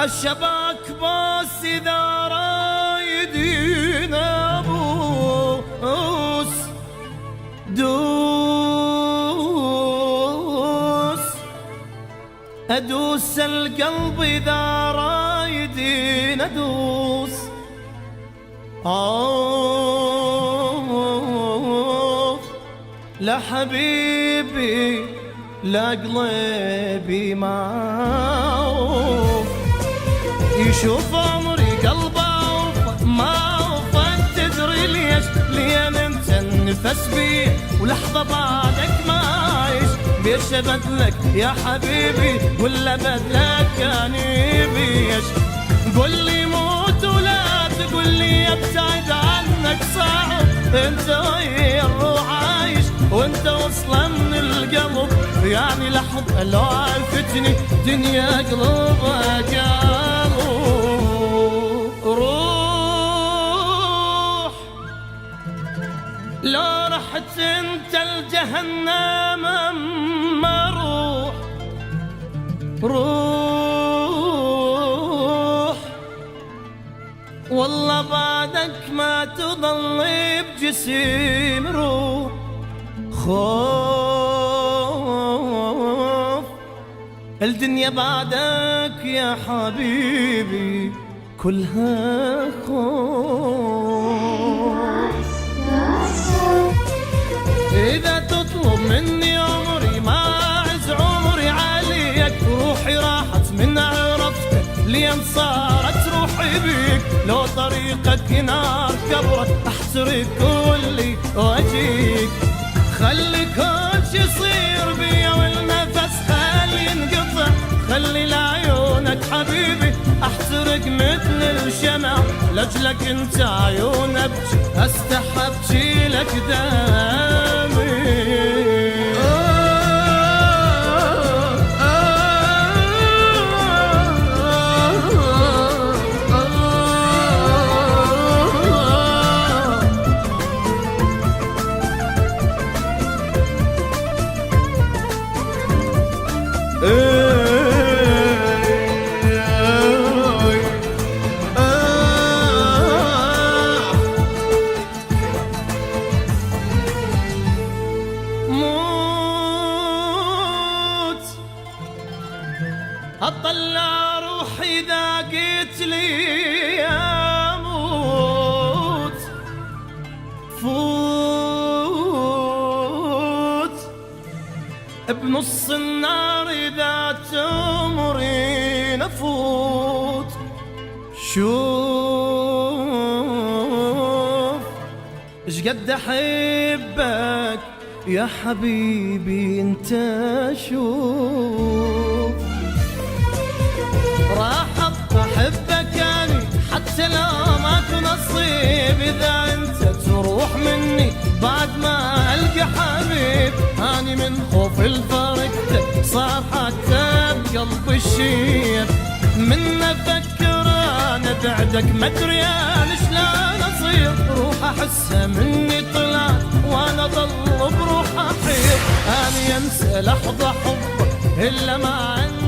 الشباك بس إذا رايدين أبوس أدوس القلب إذا رايدين أدوس لا حبيبي لا قلبي معه يشوف عمري قلبه ما وفت تدري ليش لين انت النفس بي ولحظة بعدك ما عايش بيش بدلك يا حبيبي ولا بدلك كان يبيش قل لي موت ولا تقول لي ابتعد عنك صعب انت ويا الروح عايش وانت وصلا من القلب يعني لحظة لو عرفتني دنيا قلبك روح لو رحت انت الجهنم اما روح والله بعدك ما تضل بجسيم روح خوف الدنيا بعدك يا حبيبي كلها خوف إذا تطلب مني عمري ما أعز عمري عليك روحي راحت من عرفتك لين صارت روحي بيك لو طريقك نار كبرت أحترق كلي وأجيك خلي كل شي يصير بيا والنفس خلي ينقطع خلي لعيونك حبيبي احترق مثل الشمع لاجلك انت عيون ابكي استحب شيلك دمي أطلع روحي إذا قلت لي أموت فوت بنص النار إذا تمرين أفوت شوف إيش قد أحبك يا حبيبي انت شوف راح احبك اني حتى لو ماكو نصيب اذا انت تروح مني بعد ما القى حبيب اني من خوف الفرقتك صار حتى بقلبي الشيب من افكر انا بعدك ما ادري انا شلون اصير روح احسها مني طلعت وانا ضل بروح احير اني انسى لحظه حبك الا ما عندي